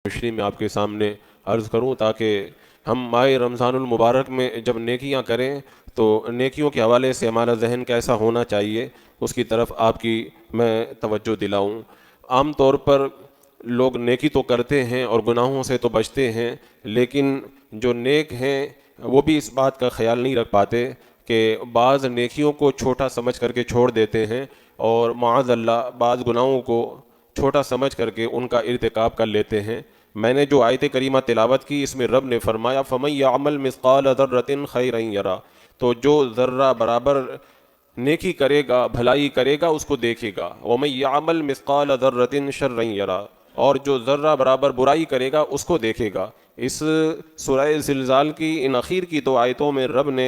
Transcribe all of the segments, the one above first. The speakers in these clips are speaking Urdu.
روشنی میں آپ کے سامنے عرض کروں تاکہ ہم ماہ رمضان المبارک میں جب نیکیاں کریں تو نیکیوں کے حوالے سے ہمارا ذہن کیسا ہونا چاہیے اس کی طرف آپ کی میں توجہ دلاؤں۔ عام طور پر لوگ نیکی تو کرتے ہیں اور گناہوں سے تو بچتے ہیں، لیکن جو نیک ہیں وہ بھی اس بات کا خیال نہیں رکھ پاتے کہ بعض نیکیوں کو چھوٹا سمجھ کر کے چھوڑ دیتے ہیں اور معاذ اللہ بعض گناہوں کو چھوٹا سمجھ کر کے ان کا ارتکاب کر لیتے ہیں۔ میں نے جو آیت کریمہ تلاوت کی اس میں رب نے فرمایا فَمَن يَعْمَلْ مِثْقَالَ ذَرَّةٍ خَيْرًا يَرَهُ، تو جو ذرہ برابر نیکی کرے گا، بھلائی کرے گا، اس کو دیکھے گا۔ وَمَن يَعْمَلْ مِثْقَالَ ذَرَّةٍ شَرًّا يَرَهُ، اور جو ذرہ برابر برائی کرے گا اس کو دیکھے گا۔ اس سورہ زلزال کی ان اخیر کی دو آیتوں میں رب نے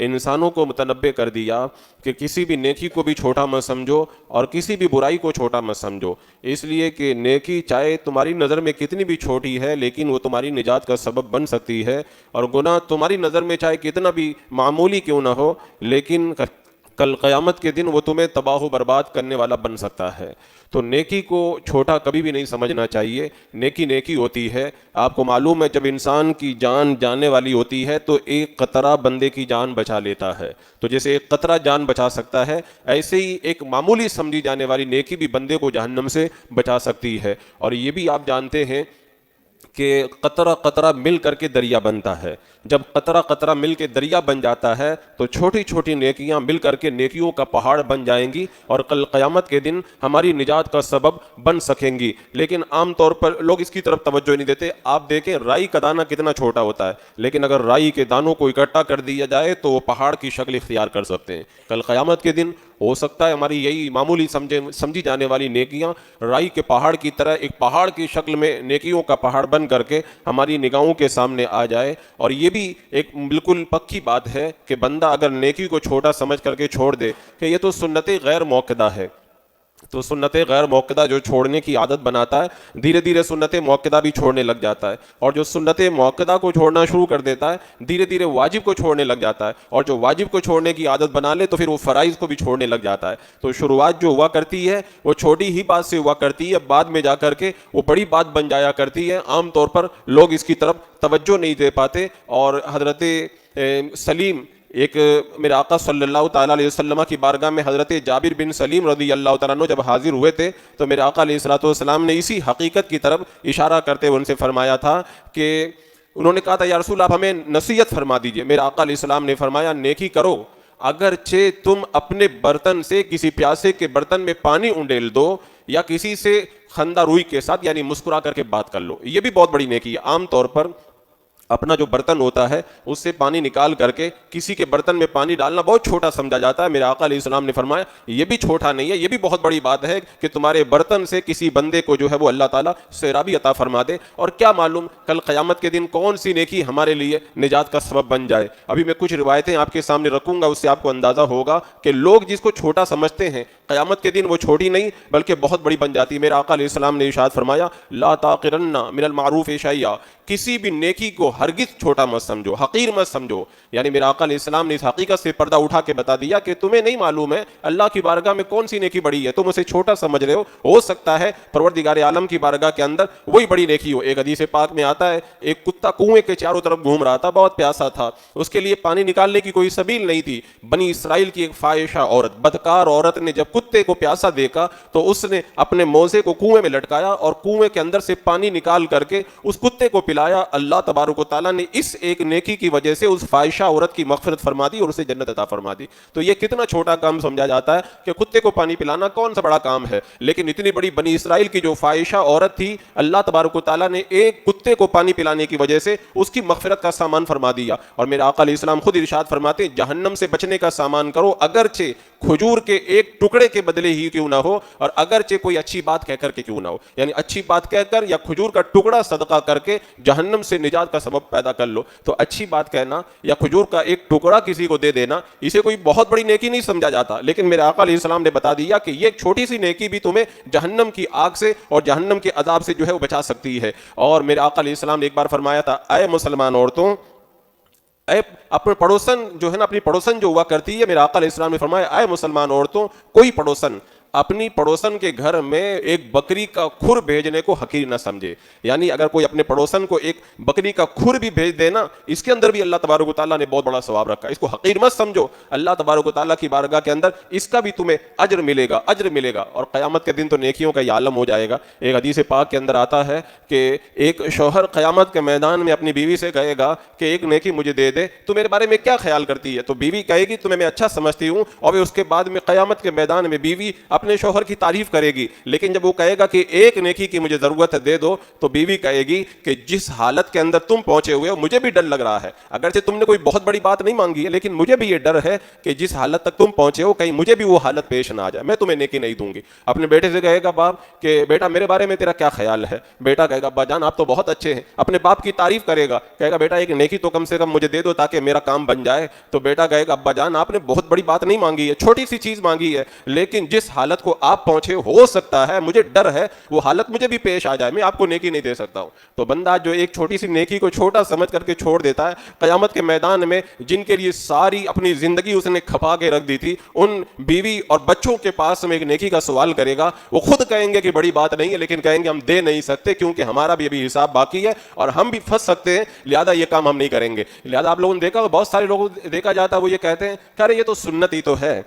انسانوں کو متنبہ کر دیا کہ کسی بھی نیکی کو بھی چھوٹا مت سمجھو اور کسی بھی برائی کو چھوٹا مت سمجھو، اس لیے کہ نیکی چاہے تمہاری نظر میں کتنی بھی چھوٹی ہے لیکن وہ تمہاری نجات کا سبب بن سکتی ہے، اور گناہ تمہاری نظر میں چاہے کتنا بھی معمولی کیوں نہ ہو لیکن کل قیامت کے دن وہ تمہیں تباہ و برباد کرنے والا بن سکتا ہے۔ تو نیکی کو چھوٹا کبھی بھی نہیں سمجھنا چاہیے، نیکی نیکی ہوتی ہے۔ آپ کو معلوم ہے جب انسان کی جان جانے والی ہوتی ہے تو ایک قطرہ بندے کی جان بچا لیتا ہے، تو جیسے ایک قطرہ جان بچا سکتا ہے ایسے ہی ایک معمولی سمجھی جانے والی نیکی بھی بندے کو جہنم سے بچا سکتی ہے۔ اور یہ بھی آپ جانتے ہیں کہ قطرہ قطرہ مل کر کے دریا بنتا ہے، جب قطرہ قطرہ مل کے دریا بن جاتا ہے تو چھوٹی چھوٹی نیکیاں مل کر کے نیکیوں کا پہاڑ بن جائیں گی اور کل قیامت کے دن ہماری نجات کا سبب بن سکیں گی۔ لیکن عام طور پر لوگ اس کی طرف توجہ نہیں دیتے۔ آپ دیکھیں رائی کا دانہ کتنا چھوٹا ہوتا ہے، لیکن اگر رائی کے دانوں کو اکٹھا کر دیا جائے تو وہ پہاڑ کی شکل اختیار کر سکتے ہیں۔ کل قیامت کے دن ہو سکتا ہے ہماری یہی معمولی سمجھی جانے والی نیکیاں رائی کے پہاڑ کی طرح ایک پہاڑ کی شکل میں نیکیوں کا پہاڑ بن کر کے ہماری نگاہوں کے سامنے آ جائے۔ اور یہ بھی ایک بالکل پکی بات ہے کہ بندہ اگر نیکی کو چھوٹا سمجھ کر کے چھوڑ دے کہ یہ تو سنت غیر موقدہ ہے، تو سنت غیر موقدہ جو چھوڑنے کی عادت بناتا ہے دھیرے دھیرے سنت موقدہ بھی چھوڑنے لگ جاتا ہے، اور جو سنت موقدہ کو چھوڑنا شروع کر دیتا ہے دھیرے دھیرے واجب کو چھوڑنے لگ جاتا ہے، اور جو واجب کو چھوڑنے کی عادت بنا لے تو پھر وہ فرائض کو بھی چھوڑنے لگ جاتا ہے۔ تو شروعات جو ہوا کرتی ہے وہ چھوٹی ہی بات سے ہوا کرتی ہے، بعد میں جا کر کے وہ بڑی بات بن جایا کرتی ہے۔ عام طور پر لوگ اس کی طرف توجہ نہیں دے پاتے۔ اور حضرت سلیم ایک میرے آقا صلی اللہ تعالیٰ علیہ وسلم کی بارگاہ میں حضرت جابر بن سلیم رضی اللہ تعالیٰ عنہ جب حاضر ہوئے تھے تو میرے آقا علیہ السلام نے اسی حقیقت کی طرف اشارہ کرتے ہوئے ان سے فرمایا تھا کہ انہوں نے کہا تھا یا رسول آپ ہمیں نصیحت فرما دیجئے۔ میرے آقا علیہ السلام نے فرمایا نیکی کرو، اگرچہ تم اپنے برتن سے کسی پیاسے کے برتن میں پانی انڈیل دو یا کسی سے خندہ روئی کے ساتھ یعنی مسکرا کر کے بات کر لو، یہ بھی بہت بڑی نیکی ہے۔ عام طور پر اپنا جو برتن ہوتا ہے اس سے پانی نکال کر کے کسی کے برتن میں پانی ڈالنا بہت چھوٹا سمجھا جاتا ہے۔ میرے آقا علیہ السلام نے فرمایا یہ بھی چھوٹا نہیں ہے، یہ بھی بہت بڑی بات ہے کہ تمہارے برتن سے کسی بندے کو جو ہے وہ اللہ تعالیٰ سیرابی عطا فرما دے۔ اور کیا معلوم کل قیامت کے دن کون سی نیکی ہمارے لیے نجات کا سبب بن جائے۔ ابھی میں کچھ روایتیں آپ کے سامنے رکھوں گا، اس سے آپ کو اندازہ ہوگا کہ لوگ جس کو چھوٹا سمجھتے ہیں قیامت کے دن وہ چھوٹی نہیں بلکہ بہت بڑی بن جاتی ہے۔ میرے آقا علیہ السلام نے ارشاد فرمایا لا تاقرن من المعروف شیئا، کسی بھی نیکی کو ہرگز چھوٹا مت سمجھو، حقیر مت سمجھو۔ یعنی میرے آقا علیہ السلام نے اس حقیقت سے پردہ اٹھا کے بتا دیا کہ تمہیں نہیں معلوم ہے اللہ کی بارگاہ میں کون سی نیکی بڑی ہے، تم اسے چھوٹا سمجھ رہے ہو سکتا ہے پروردگار عالم کی بارگاہ کے اندر وہی بڑی نیکی ہو۔ ایک حدیث پاک میں آتا ہے ایک کتا کنویں کے چاروں طرف گھوم رہا تھا، بہت پیاسا تھا، اس کے لیے پانی نکالنے کی کوئی سبیل نہیں تھی۔ بنی اسرائیل کی ایک فاحشہ عورت، بدکار عورت نے جب کتے کو پیاسا دیکھا تو اس نے اپنے موزے کو کنویں میں لٹکایا اور کنویں کے اندر سے پانی نکال کر کے اس کتے کو پلایا۔ اللہ تبارک و تعالیٰ نے اس ایک نیکی کی وجہ سے اس فاحشہ عورت کی مغفرت فرما دی اور اسے جنت عطا فرما دی۔ تو یہ کتنا چھوٹا کام سمجھا جاتا ہے کہ کتے کو پانی پلانا کون سا بڑا کام ہے، لیکن اتنی بڑی بنی اسرائیل کی جو فاحشہ عورت تھی اللہ تبارک و تعالیٰ نے ایک کتے کو پانی پلانے کی وجہ سے اس کی مغفرت کا سامان فرما دیا۔ اور میرے آقا علیہ السلام خود ارشاد فرماتے ہیں جہنم سے بچنے کا سامان کرو، اگرچہ کھجور کے ایک ٹکڑے کے بدلے ہی کیوں نہ ہو اور اگرچہ کوئی اچھی بات کہہ کر کے کیوں نہ ہو، یعنی اچھی بات کہہ کر یا کھجور کا ٹکڑا صدقہ کر کے جہنم سے نجات کا سبب پیدا کر لو۔ تو اچھی بات کہنا یا کھجور کا ایک ٹکڑا کسی کو دے دینا اسے کوئی بہت بڑی نیکی نہیں سمجھا جاتا، لیکن میرے آقا علیہ السلام نے بتا دیا کہ یہ ایک چھوٹی سی نیکی بھی تمہیں جہنم کی آگ سے اور جہنم کے عذاب سے جو ہے وہ بچا سکتی ہے۔ اور میرے آقا علیہ السلام نے ایک بار فرمایا تھا اے مسلمان عورتوں، اے اپنے پڑوسن جو ہے نا، اپنی پڑوسن جو ہوا کرتی ہے، میرے آقا علیہ السلام نے فرمایا اے مسلمان عورتوں، کوئی پڑوسن اپنی پڑوسن کے گھر میں ایک بکری کا کھر بھیجنے کو حقیر نہ سمجھے. یعنی اگر کوئی اپنے پڑوسن کو ایک بکری کا کھر بھی بھیج دینا, اس کے اندر بھی اللہ تبارک و تعالیٰ نے بہت بڑا ثواب رکھا ہے. اس کو حقیر مت سمجھو, اللہ تبارک و تعالیٰ کی بارگاہ کے اندر اس کا بھی تمہیں اجر ملے گا, اجر ملے گا. اور قیامت کے دن تو نیکیوں کا یہ عالم ہو جائے گا. ایک حدیث پاک کے اندر آتا ہے کہ ایک شوہر قیامت کے میدان میں اپنی بیوی سے کہے گا کہ ایک نیکی مجھے دے دے, تو میرے بارے میں کیا خیال کرتی ہے؟ تو بیوی کہے گی تمہیں میں اچھا سمجھتی ہوں. اور اس کے بعد میں قیامت کے میدان میں بیوی اپنے شوہر کی تعریف کرے گی. لیکن جب وہ کہے گا کہ ایک نیکی کی مجھے ضرورت ہے دے دو, تو بیوی کہے گی کہ جس حالت کے اندر تم پہنچے ہوئے ہو مجھے بھی ڈر لگ رہا ہے. اگرچہ تم نے کوئی بہت بڑی بات نہیں مانگی ہے, لیکن مجھے بھی یہ ڈر ہے کہ جس حالت تک تم پہنچے ہو کہیں مجھے بھی وہ حالت پیش نہ آ جائے, میں تمہیں نیکی نہیں دوں گی. اپنے بیٹے سے کہے گا باپ کہ بیٹا میرے بارے میں تیرا کیا خیال ہے؟ بیٹا کہے گا ابا جان آپ تو بہت اچھے ہیں. اپنے باپ کی تعریف کرے گا, کہے گا بیٹا ایک نیکی تو کم سے کم مجھے دے دو تاکہ میرا کام بن جائے. تو بیٹا کہے گا ابا جان آپ نے بہت بڑی بات نہیں مانگی ہے, چھوٹی سی چیز مانگی ہے, لیکن جس حالت کو آپ پہنچے ہو سکتا ہے مجھے ڈر ہے وہ حالت مجھے بھی پیش آ جائے, میں آپ کو نیکی نہیں دے سکتا ہوں. تو بندہ جو ایک چھوٹی سی نیکی کو چھوٹا سمجھ کر کے چھوڑ دیتا ہے, قیامت کے میدان میں جن کے لیے ساری اپنی زندگی اس نے کھپا کے رکھ دی تھی, ان بیوی اور بچوں کے پاس میں ایک نیکی کا سوال کرے گا. وہ خود کہیں گے کہ بڑی بات نہیں ہے, لیکن کہیں گے ہم دے نہیں سکتے کیونکہ ہمارا بھی ابھی حساب باقی ہے اور ہم بھی پھنس سکتے ہیں, لہذا یہ کام ہم نہیں کریں گے. لہذا آپ لوگوں نے دیکھا, بہت سارے لوگوں دیکھا جاتا ہے وہ یہ کہتے ہیں کہ ارے یہ تو سنت ہی تو ہے,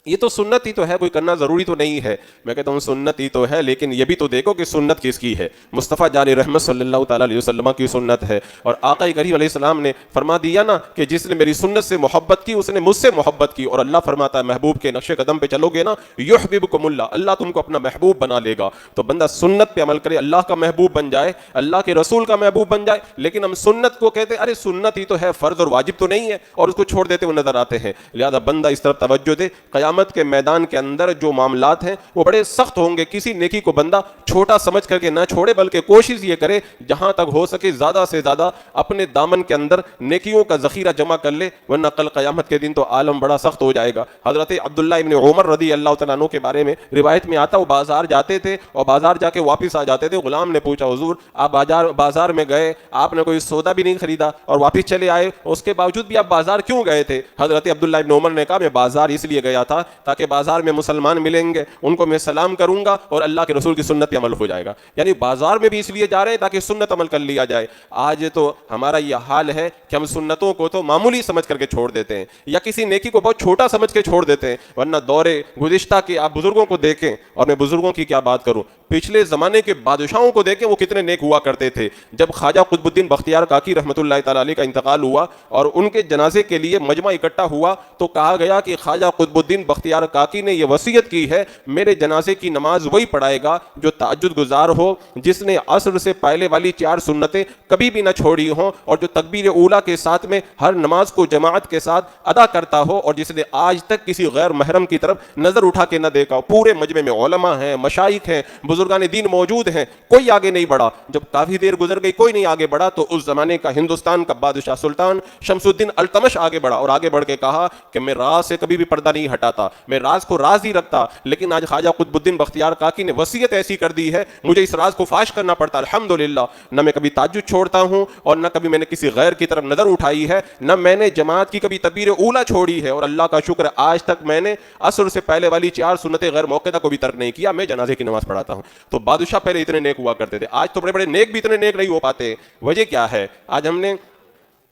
یہ تو سنت ہی تو ہے, کوئی کرنا ضروری تو نہیں ہے. میں کہتا ہوں سنت ہی تو ہے, لیکن یہ بھی تو دیکھو کہ سنت کس کی ہے. مصطفیٰ جان رحمت صلی اللہ تعالیٰ علیہ وسلم کی سنت ہے. اور آقا کریم علیہ السلام نے فرما دیا نا کہ جس نے میری سنت سے محبت کی اس نے مجھ سے محبت کی. اور اللہ فرماتا ہے محبوب کے نقش قدم پہ چلو گے نا یحببکم اللہ, اللہ تم کو اپنا محبوب بنا لے گا. تو بندہ سنت پہ عمل کرے, اللہ کا محبوب بن جائے, اللہ کے رسول کا محبوب بن جائے. لیکن ہم سنت کو کہتے ہیں ارے سنت ہی تو ہے, فرض اور واجب تو نہیں ہے, اور اس کو چھوڑ دیتے ہوئے نظر آتے ہیں. لہذا بندہ اس طرف توجہ دے. قیامت کے میدان کے اندر جو معاملات ہیں وہ بڑے سخت ہوں گے. کسی نیکی کو بندہ چھوٹا سمجھ کر کے نہ چھوڑے, بلکہ کوشش یہ کرے جہاں تک ہو سکے زیادہ سے زیادہ اپنے دامن کے اندر نیکیوں کا ذخیرہ جمع کر لے, ورنہ کل قیامت کے دن تو عالم بڑا سخت ہو جائے گا. حضرت عبداللہ ابن عمر رضی اللہ تعالیٰ عنہ کے بارے میں روایت میں آتا, وہ بازار جاتے تھے اور بازار جا کے واپس آ جاتے تھے. غلام نے پوچھا حضور آپ بازار میں گئے, آپ نے کوئی سودا بھی نہیں خریدا اور واپس چلے آئے, اس کے باوجود بھی آپ بازار کیوں گئے تھے؟ حضرت عبداللہ ابن عمر نے کہا میں بازار اس لیے گیا تھا تاکہ بازار میں مسلمان ملیں گے, ان کو میں سلام کروں گا اور اللہ کے رسول کی سنت پہ عمل ہو جائے گا. یعنی بازار میں بھی اس لیے جا رہے ہیں تاکہ سنت عمل کر لیا جائے. آج تو ہمارا یہ حال ہے کہ ہم سنتوں کو تو معمولی سمجھ کر کے چھوڑ دیتے ہیں, یا کسی نیکی کو بہت چھوٹا سمجھ کے چھوڑ دیتے ہیں. ورنہ دور گزشتہ کے آپ بزرگوں کو دیکھیں, اور میں بزرگوں کی کیا بات کروں, پچھلے زمانے کے بادشاہوں کو دیکھیں وہ کتنے نیک ہوا کرتے تھے. جب خواجہ قطب الدین بختیار کاکی رحمۃ اللہ تعالی علیہ کا انتقال ہوا اور ان کے جنازے کے لیے مجمع اکٹھا ہوا, تو کہا گیا کہ خواجہ قطب الدین بختیار کاکی نے یہ وصیت کی ہے میرے جنازے کی نماز وہی پڑھائے گا جو تہجد گزار ہو, جس نے عصر سے پہلے والی 4 سنتیں کبھی بھی نہ چھوڑی ہوں, اور جو تکبیر اولیٰ کے ساتھ میں ہر نماز کو جماعت کے ساتھ ادا کرتا ہو, اور جس نے آج تک کسی غیر محرم کی طرف نظر اٹھا کے نہ دیکھا. پورے مجمع میں علماء ہیں, مشائخ ہیں, بزرگان دین موجود ہیں, کوئی آگے نہیں بڑھا. جب کافی دیر گزر گئی کوئی نہیں آگے بڑھا, تو اس زمانے کا ہندوستان کا بادشاہ سلطان شمس الدین التمش آگے بڑھا, اور آگے بڑھ کے کہا کہ میں راز سے کبھی بھی پردہ نہیں ہٹاتا, میں راز کو راز ہی رکھتا, لیکن آج خواجہ قطب الدین بختیار کاکی نے وصیت ایسی کر دی ہے مجھے اس راز کو فاش کرنا پڑتا. الحمدللہ نہ میں کبھی تہجد چھوڑتا ہوں, اور نہ کبھی میں نے کسی غیر کی طرف نظر اٹھائی ہے, نہ میں نے جماعت کی کبھی تکبیر اولیٰ چھوڑی ہے, اور اللہ کا شکر آج تک میں نے عصر سے پہلے والی 4 سنتیں غیر موقعہ کو بھی ترک نہیں کیا. میں جنازے کی نماز پڑھاتا ہوں. تو بادشاہ پہلے اتنے نیک ہوا کرتے تھے, آج تو بڑے بڑے نیک بھی اتنے نیک نہیں ہو پاتے. وجہ کیا ہے؟ آج ہم نے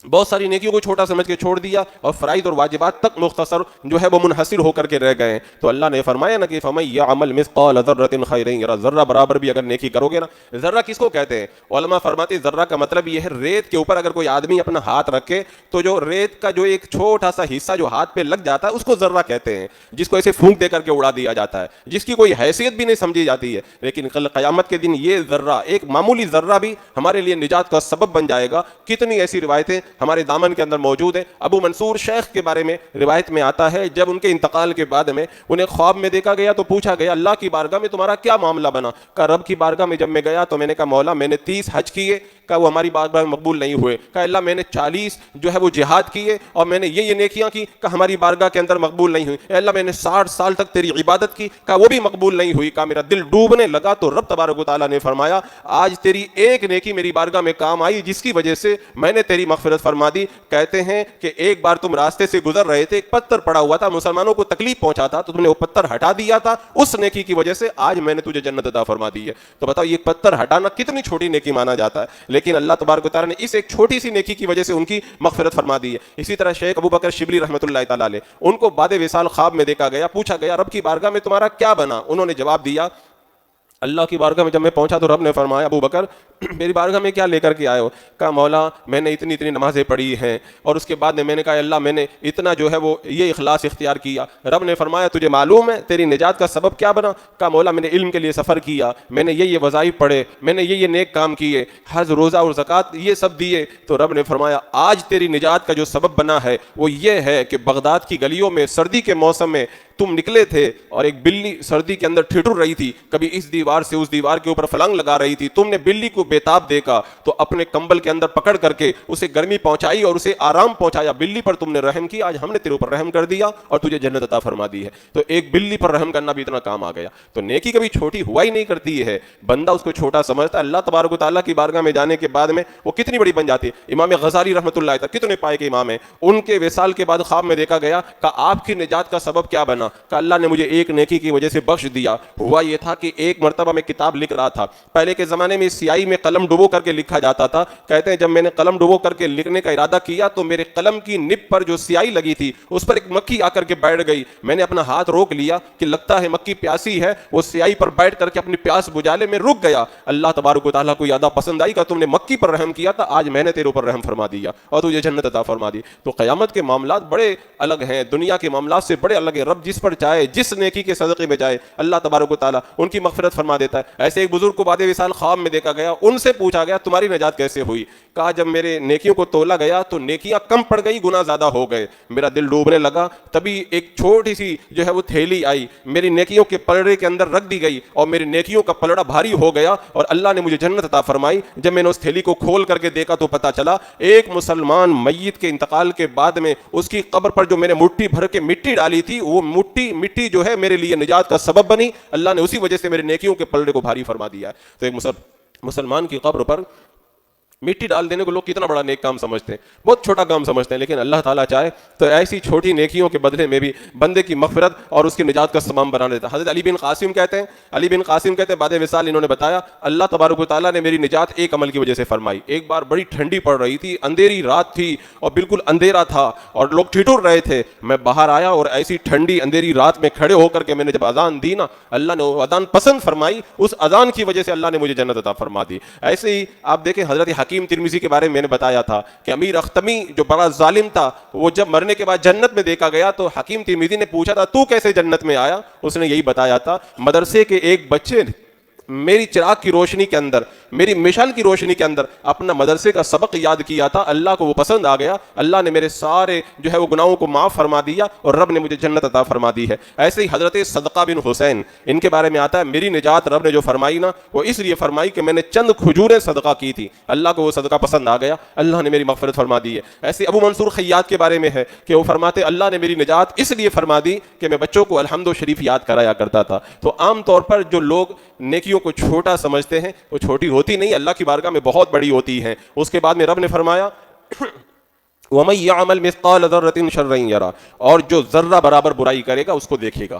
بہت ساری نیکیوں کو چھوٹا سمجھ کے چھوڑ دیا, اور فرائض اور واجبات تک مختصر جو ہے وہ منحصر ہو کر کے رہ گئے ہیں. تو اللہ نے فرمایا نا کہ فَمَن يَعْمَلْ مِثْقَالَ ذَرَّةٍ خَيْرًا يَرَهُ, ذرہ برابر بھی اگر نیکی کرو گے نا. ذرہ کس کو کہتے ہیں؟ علماء فرماتے ہیں ذرہ کا مطلب یہ ہے ریت کے اوپر اگر کوئی آدمی اپنا ہاتھ رکھے تو جو ریت کا جو ایک چھوٹا سا حصہ جو ہاتھ پہ لگ جاتا ہے اس کو ذرہ کہتے ہیں, جس کو ایسے پھونک دے کر کے اڑا دیا جاتا ہے, جس کی کوئی حیثیت بھی نہیں سمجھی جاتی ہے. لیکن کل قیامت کے دن یہ ذرہ, ایک معمولی ذرہ بھی ہمارے لیے نجات کا سبب بن جائے گا. کتنی ایسی روایتیں ہمارے دامن کے موجود ہے. ابو منصور شیخ کے بارے میں روایت میں آتا ہے جب ان کے انتقال کے بعد میں انہیں خواب میں دیکھا گیا تو پوچھا گیا اللہ کی بارگاہ میں تمہارا کیا معاملہ بنا؟ کہا رب کی بارگاہ میں جب میں گیا تو میں نے کہا مولا میں نے 30 حج کیے. کہا وہ ہماری بارگاہ میں مقبول نہیں ہوئے. کہا اللہ میں نے 40 جو ہے وہ جہاد کیے اور میں نے یہ نیکیاں کی, کہا ہماری بارگاہ کے اندر مقبول نہیں ہوئی. اے اللہ میں نے 60 سال تک تیری عبادت کی, کہا وہ بھی مقبول نہیں ہوئی. کہا میرا دل ڈوبنے لگا تو رب تبارک و تعالیٰ نے فرمایا آج تیری ایک نیکی میری بارگاہ میں کام آئی جس کی وجہ سے میں نے تیری مغفرت فرما دی. کہتے ہیں کہ ایک بار تم راستے سے گزر رہے تھے, ایک پتھر پڑا ہوا تھا, مسلمانوں کو تکلیف پہنچا تھا, تو تم نے وہ پتھر ہٹا دیا تھا, اس نیکی کی وجہ سے آج میں نے تجھے جنت عطا فرما دی ہے. تو بتاؤ یہ پتھر ہٹانا کتنی چھوٹی نیکی مانا جاتا ہے, لیکن اللہ تبارک و تعالیٰ نے اس ایک چھوٹی سی نیکی کی وجہ سے ان کی مغفرت فرما دی ہے. اسی طرح شیخ ابو بکر شبلی رحمۃ اللہ تعالیٰ علیہ, ان کو بعد وصال خواب میں دیکھا گیا, پوچھا گیا رب کی بارگاہ میں تمہارا کیا بنا؟ انہوں نے جواب دیا اللہ کی بارگاہ میں جب میں پہنچا تو رب نے فرمایا ابو بکر میری بارگاہ میں کیا لے کر کے آئے ہو؟ کہا مولا میں نے اتنی نمازیں پڑھی ہیں, اور اس کے بعد میں نے کہا اللہ میں نے اتنا جو ہے وہ یہ اخلاص اختیار کیا. رب نے فرمایا تجھے معلوم ہے تیری نجات کا سبب کیا بنا؟ کہا مولا میں نے علم کے لیے سفر کیا, میں نے یہ وظائف پڑھے, میں نے یہ نیک کام کیے, حج روزہ اور زکوٰۃ یہ سب دیے. تو رب نے فرمایا آج تیری نجات کا جو سبب بنا ہے وہ یہ ہے کہ بغداد کی گلیوں میں سردی کے موسم میں تم نکلے تھے اور ایک بلی سردی کے اندر ٹھٹر رہی تھی, کبھی اس دیوار سے اس دیوار کے اوپر فلنگ لگا رہی تھی, تم نے بلی کو بےتاب دیکھا تو اپنے کمبل کے اندر پکڑ کر کے اسے گرمی پہنچائی اور اسے آرام پہنچایا. بلی پر تم نے رحم کیا, آج ہم نے تیرے اوپر رحم کر دیا اور تجھے جنت عطا فرما دی ہے. تو ایک بلی پر رحم کرنا بھی اتنا کام آ گیا. تو نیکی کبھی چھوٹی ہوا ہی نہیں کرتی ہے, بندہ اس کو چھوٹا سمجھتا ہے. اللہ تبارک و تعالیٰ کی بارگاہ میں جانے کے بعد میں وہ کتنی بڑی بن جاتی ہے. امام غزالی رحمۃ اللہ تعالیٰ کتنے پائے کے امام ہیں, ان کے وصال کے بعد خواب میں دیکھا گیا کہ آپ کی نجات کا سبب کیا بنا؟ کہ اللہ نے مجھے ایک نیکی کی وجہ سے بخش دیا. ہوا یہ تھا کہ ایک مرتبہ میں کتاب لکھ رہا تھا, پہلے کے زمانے میں سیاہی میں قلم ڈبو کر کے لکھا جاتا تھا. کہتے ہیں جب میں نے قلم ڈبو کر کے لکھنے کا ارادہ کیا تو میرے قلم کی نب پر جو سیاہی لگی تھی اس پر ایک مکھی آ کر کے بیٹھ گئی. میں نے اپنا ہاتھ روک لیا کہ لگتا ہے مکھی پیاسی ہے, وہ سیاہی پر بیٹھ کر کے اپنی پیاس بجھا لے. میں رک گیا. اللہ تبارک و تعالیٰ کو یادہ پسند آئی کہ تم نے مکھی پر رحم کیا تھا, آج میں نے تیرے اوپر رحم فرما دیا اور تجھے جنت عطا فرما دی. تو قیامت کے معاملات بڑے الگ ہیں, دنیا کے معاملات سے بڑے الگ ہیں. رب جس پر چاہے جس نیکی کے صدقے میں جائے اللہ تبارک و تعالیٰ ان کی مغفرت فرما دیتا ہے. ایسے ایک بزرگ کو بعد وصال خواب میں دیکھا گیا, ان سے پوچھا گیا تمہاری نجات کیسے ہوئی؟ کہا جب میرے نیکیوں کو تولا گیا تو نیکیاں کم پڑ گئی, گناہ زیادہ ہو گئے, میرا دل ڈوبنے لگا. تبھی ایک چھوٹی سی جو ہے وہ تھیلی آئی, میری نیکیوں کے پلڑے کے اندر رکھ دی گئی اور میری نیکیوں کا پلڑا بھاری ہو گیا اور اللہ نے مجھے جنت عطا فرمائی. جب میں نے اس تھیلی کو کھول کر کے دیکھا تو پتا چلا ایک مسلمان میت کے انتقال کے بعد میں اس کی قبر پر جو میں نے مٹھی بھر کے مٹی ڈالی تھی وہ مٹی جو ہے میرے لیے نجات کا سبب بنی. اللہ نے اسی وجہ سے میری نیکیوں کے پلڑے کو بھاری فرما دیا ہے. تو ایک مسلمان کی قبر پر مٹی ڈال دینے کو لوگ کتنا بڑا نیک کام سمجھتے ہیں, بہت چھوٹا کام سمجھتے ہیں, لیکن اللہ تعالیٰ چاہے تو ایسی چھوٹی نیکیوں کے بدلے میں بھی بندے کی مغفرت اور اس کی نجات کا سبب بنا دیتا ہے. حضرت علی بن قاسم کہتے ہیں بعد وصال انہوں نے بتایا اللہ تبارک و تعالیٰ نے میری نجات ایک عمل کی وجہ سے فرمائی. ایک بار بڑی ٹھنڈی پڑ رہی تھی, اندھیری رات تھی اور بالکل اندھیرا تھا اور لوگ ٹھٹر رہے تھے. میں باہر آیا اور ایسی ٹھنڈی اندھیری رات میں کھڑے ہو کر کے میں نے جب اذان دی نا, اللہ نے وہ اذان پسند فرمائی, اس اذان کی وجہ سے اللہ نے مجھے جنت عطا فرما دی. ایسے ہی آپ دیکھیں حضرت حکیم ترمذی کے بارے میں نے بتایا تھا کہ امیر اختمی جو بڑا ظالم تھا وہ جب مرنے کے بعد جنت میں دیکھا گیا تو حکیم ترمذی نے پوچھا تھا تو کیسے جنت میں آیا؟ اس نے یہی بتایا تھا مدرسے کے ایک بچے نے میری چراغ کی روشنی کے اندر, میری مشال کی روشنی کے اندر اپنا مدرسے کا سبق یاد کیا تھا, اللہ کو وہ پسند آ گیا, اللہ نے میرے سارے جو ہے وہ گناہوں کو معاف فرما دیا اور رب نے مجھے جنت عطا فرما دی ہے. ایسے ہی حضرت صدقہ بن حسین, ان کے بارے میں آتا ہے میری نجات رب نے جو فرمائی نا وہ اس لیے فرمائی کہ میں نے چند کھجوریں صدقہ کی تھی, اللہ کو وہ صدقہ پسند آ گیا, اللہ نے میری مغفرت فرما دی ہے. ایسے ابو منصور خیاط کے بارے میں ہے کہ وہ فرماتے اللہ نے میری نجات اس لیے فرما دی کہ میں بچوں کو الحمد و شریف یاد کرایا کرتا تھا. تو عام طور پر جو لوگ نیکیوں کو چھوٹا سمجھتے ہیں وہ چھوٹی ہوتی نہیں, اللہ کی بارگاہ میں بہت بڑی ہوتی ہیں. اس کے بعد میں رب نے فرمایا وَمَن يَعْمَلْ مِثْقَالَ ذَرَّةٍ شَرًّا يَرَهُ, اور جو ذرہ برابر برائی کرے گا اس کو دیکھے گا.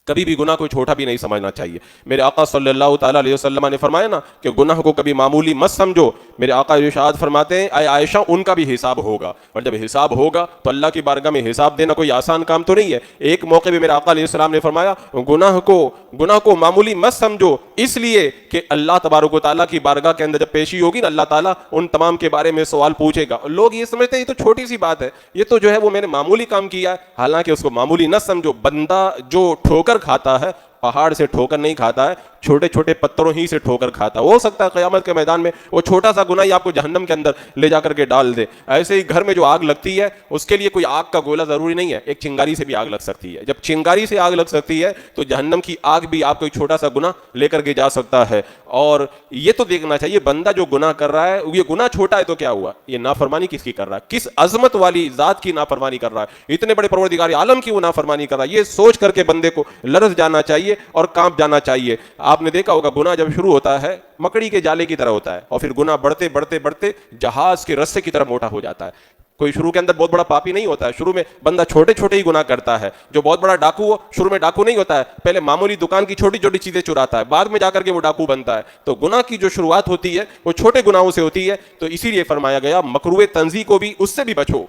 کبھی بھی گناہ کو چھوٹا بھی نہیں سمجھنا چاہیے. میرے آقا صلی اللہ تعالیٰ علیہ وسلم نے فرمایا نا کہ گناہ کو کبھی معمولی مت سمجھو. میرے آقا ارشاد فرماتے ہیں اے عائشہ ان کا بھی حساب ہوگا, اور جب حساب ہوگا تو اللہ کی بارگاہ میں حساب دینا کوئی آسان کام تو نہیں ہے. ایک موقع بھی میرے آقا علیہ السلام نے فرمایا گناہ کو معمولی مت سمجھو, اس لیے کہ اللہ تبارک و تعالیٰ کی بارگاہ کے اندر جب پیشی ہوگی نا اللہ تعالیٰ ان تمام کے بارے میں سوال پوچھے گا. لوگ یہ سمجھتے ہیں یہ تو چھوٹی سی بات ہے, یہ تو جو ہے وہ میں نے معمولی کام کیا ہے, حالانکہ اس کو معمولی نہ سمجھو. بندہ جو ٹھوکر کھاتا ہے پہاڑ سے ٹھوکر نہیں کھاتا ہے, چھوٹے چھوٹے پتھروں ہی سے ٹھوکر کھاتا ہے. ہو سکتا ہے قیامت کے میدان میں وہ چھوٹا سا گناہ ہی آپ کو جہنم کے اندر لے جا کر کے ڈال دے. ایسے ہی گھر میں جو آگ لگتی ہے اس کے لیے کوئی آگ کا گولا ضروری نہیں ہے, ایک چنگاری سے بھی آگ لگ سکتی ہے. جب چنگاری سے آگ لگ سکتی ہے تو جہنم کی آگ بھی آپ کو ایک چھوٹا سا گناہ لے کر کے جا سکتا ہے. اور یہ تو دیکھنا چاہیے بندہ جو گناہ کر رہا ہے, یہ گناہ چھوٹا ہے تو کیا ہوا, یہ نافرمانی کس کی کر رہا ہے, کس عظمت والی ذات کی نافرمانی کر رہا ہے, اتنے بڑے پروردگار عالم کی وہ نافرمانی کر رہا ہے. یہ سوچ کر کے بندے کو لرز جانا چاہیے اور کانپ جانا چاہیے. آپ نے دیکھا ہوگا گناہ جب شروع ہوتا ہے مکڑی کے جالے کی طرح ہوتا ہے, اور پھر گناہ بڑھتے بڑھتے بڑھتے جہاز کے رسے کی طرح موٹا ہو جاتا ہے. کوئی شروع کے اندر بہت بڑا پاپی نہیں ہوتا ہے, شروع میں بندہ چھوٹے چھوٹے ہی گناہ کرتا ہے. جو بہت بڑا ڈاکو ہو شروع میں ڈاکو نہیں ہوتا ہے, پہلے معمولی دکان کی چھوٹی چھوٹی چیزیں چراتا ہے, بعد میں جا کر کے وہ ڈاکو بنتا ہے. تو گناہ کی جو شروعات ہوتی ہے وہ چھوٹے گناہوں سے ہوتی ہے. تو اسی لیے فرمایا گیا مکروہ تنزیہ کو بھی اس سے بھی بچو.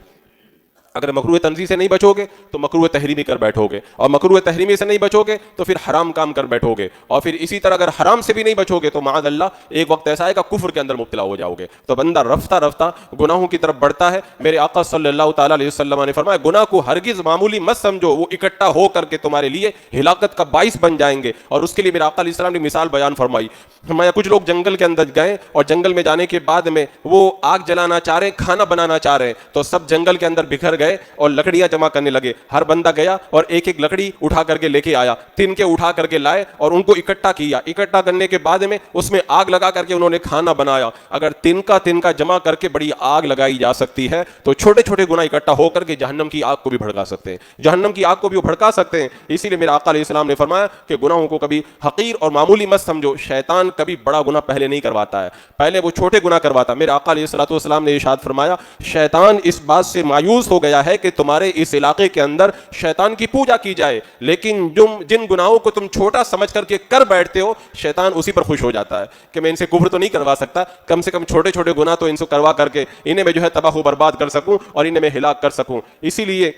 اگر مکروہ تنزیہ سے نہیں بچو گے تو مکروہ تحریمی کر بیٹھو گے, اور مکروہ تحریمی سے نہیں بچو گے تو پھر حرام کام کر بیٹھو گے, اور پھر اسی طرح اگر حرام سے بھی نہیں بچو گے تو معاذ اللہ ایک وقت ایسا آئے گا کفر کے اندر مبتلا ہو جاؤ گے. تو بندہ رفتہ رفتہ گناہوں کی طرف بڑھتا ہے. میرے آقا صلی اللہ تعالیٰ علیہ وسلم نے فرمایا گناہ کو ہرگز معمولی مت سمجھو, وہ اکٹھا ہو کر کے تمہارے لیے ہلاکت کا باعث بن جائیں گے. اور اس کے لیے میرے آقا علیہ السلام نے مثال بیان فرمائی. فرمایا کچھ لوگ جنگل کے اندر گئے اور جنگل میں جانے کے بعد میں وہ آگ جلانا چاہ رہے ہیں, کھانا بنانا چاہ رہے ہیں, تو سب جنگل کے اندر بکھر گئے اور لکڑیاں جمع کرنے لگے. ہر بندہ گیا اور ایک ایک لکڑی اٹھا کر کے لے کے آیا, تن کے اٹھا کر کے لائے اور ان کو اکٹھا کیا. اکٹھا کرنے کے بعد میں اس میں آگ لگا کر کے انہوں نے کھانا بنایا. اگر تن کا جمع کر کے بڑی آگ لگائی جا سکتی ہے تو چھوٹے چھوٹے گناہ اکٹھا ہو کر کے جہنم کی آگ کو بھی بھڑکا سکتے ہیں, جہنم کی آگ کو بھی وہ بھڑکا سکتے ہیں. اسی لیے میرے آقا علیہ السلام نے فرمایا کہ گناہوں کو کبھی حقیر اور معمولی مت سمجھو. شیطان کبھی بڑا گناہ پہلے نہیں کرواتا ہے, پہلے وہ چھوٹے گناہ کرواتا. میرے آقا علیہ الصلوۃ والسلام نے ارشاد فرمایا شیطان اس بات سے مایوس ہو گیا ہے کہ تمہارے اس علاقے کے اندر شیطان کی پوجا کی جائے, لیکن جن گناہوں کو تم چھوٹا سمجھ کر کے کر بیٹھتے ہو شیطان اسی پر خوش ہو جاتا ہے کہ میں ان سے کفر تو نہیں کروا سکتا, کم سے کم چھوٹے چھوٹے گناہ تو ان سے کروا کر کے انہیں میں جو ہے تباہ و برباد کر سکوں اور انہیں میں ہلاک کر سکوں. اسی لیے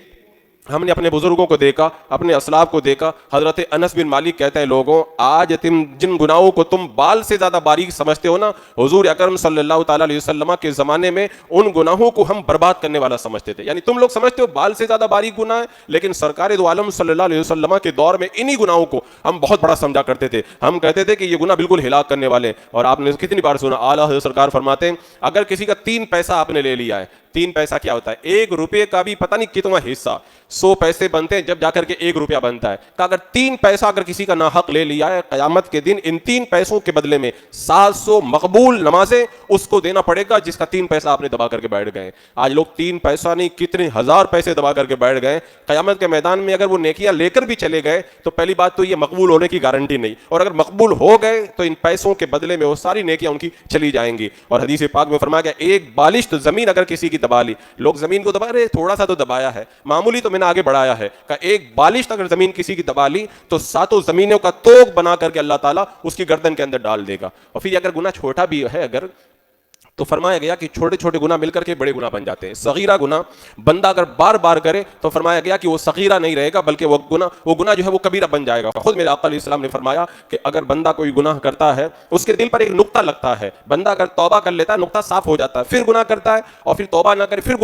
ہم نے اپنے بزرگوں کو دیکھا, اپنے اسلاف کو دیکھا. حضرت انس بن مالک کہتے ہیں لوگوں آج تم جن گناہوں کو تم بال سے زیادہ باریک سمجھتے ہو نا, حضور اکرم صلی اللہ تعالیٰ علیہ وسلم کے زمانے میں ان گناہوں کو ہم برباد کرنے والا سمجھتے تھے. یعنی تم لوگ سمجھتے ہو بال سے زیادہ باریک گناہ ہے, لیکن سرکار دو عالم صلی اللہ علیہ وسلم کے دور میں انہی گناہوں کو ہم بہت بڑا سمجھا کرتے تھے. ہم کہتے تھے کہ یہ گناہ بالکل ہلاک کرنے والے. اور آپ نے کتنی بار سنا اعلیٰ حضرت سرکار فرماتے ہیں اگر کسی کا 3 پیسہ آپ نے لے لیا ہے, 3 پیسہ کیا ہوتا ہے, 1 روپے کا بھی پتہ نہیں کتنا حصہ, 100 پیسے بنتے ہیں جب جا کر کے 1 روپیہ بنتا ہے. کہ اگر 3 پیسہ اگر کسی کا ناحق لے لیا ہے, قیامت کے دن ان 3 پیسوں کے بدلے میں 700 مقبول نمازیں اس کو دینا پڑے گا جس کا 3 پیسہ آپ نے دبا کر کے بیٹھ گئے. آج لوگ 3 پیسہ نہیں کتنے ہزار پیسے دبا کر کے بیٹھ گئے. قیامت کے میدان میں اگر وہ نیکیاں لے کر بھی چلے گئے تو پہلی بات تو یہ مقبول ہونے کی گارنٹی نہیں, اور اگر مقبول ہو گئے تو ان پیسوں کے بدلے میں وہ ساری نیکیاں ان کی چلی جائیں گی. اور حدیث پاک میں فرمایا گیا ایک بالشت زمین اگر کسی کی دبا لی, لوگ زمین کو دبا رہے تھوڑا سا تو دبایا ہے, معمولی تو میں نے آگے بڑھایا ہے, کہ ایک بالشت اگر زمین کسی کی دبا لی تو 7 زمینوں کا توق بنا کر کے اللہ تعالیٰ اس کی گردن کے اندر ڈال دے گا. اور پھر اگر گناہ چھوٹا بھی ہے اگر تو فرمایا گیا کہ چھوٹے چھوٹے گناہ مل کر کے بڑے گناہ بن جاتے ہیں. صغیرہ گناہ بندہ اگر بار بار کرے تو فرمایا گیا کہ وہ صغیرہ نہیں رہے گا بلکہ وہ گناہ جو ہے وہ کبیرہ بن جائے گا. خود میرے آقا علیہ السلام نے فرمایا کہ اگر بندہ کوئی گناہ کرتا ہے اس کے دل پر ایک نقطہ لگتا ہے, بندہ اگر توبہ کر لیتا ہے نقطہ صاف ہو جاتا ہے, پھر گناہ کرتا ہے اور پھر توبہ نہ کرے, پھر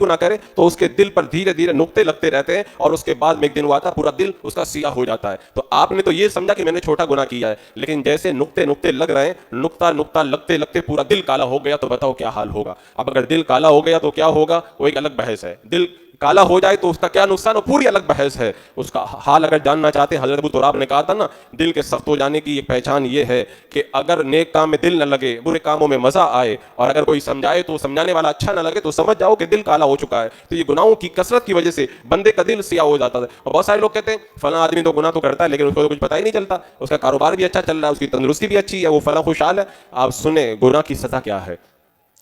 گناہ کرے تو اس کے دل پر دھیرے دھیرے نقطے لگتے رہتے ہیں, اور اس کے بعد میں ایک دن وہ آتا ہے پورا دل اس کا سیاہ ہو جاتا ہے. تو آپ نے تو یہ سمجھا کہ میں نے چھوٹا گناہ کیا ہے, لیکن جیسے نقطے لگ رہے ہیں, نقطہ لگتے پورا دل کالا ہو گیا تو بتاؤ کیا حال ہوگا. اب اگر دل کالا ہو گیا تو کیا ہوگا وہ ایک الگ بحث ہے. دل کالا ہو جائے تو اس کا کیا نقصان, وہ پوری الگ بحث ہے. اس کا حال اگر جاننا چاہتے ہیں, حضرت ابو تراب نے کہا تھا نا دل کے سخت ہو جانے کی ایک پہچان یہ ہے کہ اگر نیک کام میں دل نہ لگے, برے کاموں میں مزہ آئے, اور اگر کوئی سمجھائے تو سمجھانے والا اچھا نہ لگے, تو سمجھ جاؤ کہ دل کالا ہو چکا ہے. تو یہ گناہوں کی کثرت کی وجہ سے بندے کا دل سیاہ ہو جاتا ہے. اور بہت سارے لوگ کہتے ہیں فلاں آدمی تو گناہ تو کرتا ہے لیکن اس کو تو کچھ پتہ ہی نہیں چلتا, اس کا کاروبار بھی اچھا چل رہا ہے, اس کی تندرستی بھی اچھی ہے, وہ فلاں خوشحال ہے. آپ سنیں گناہ کی سزا کیا ہے.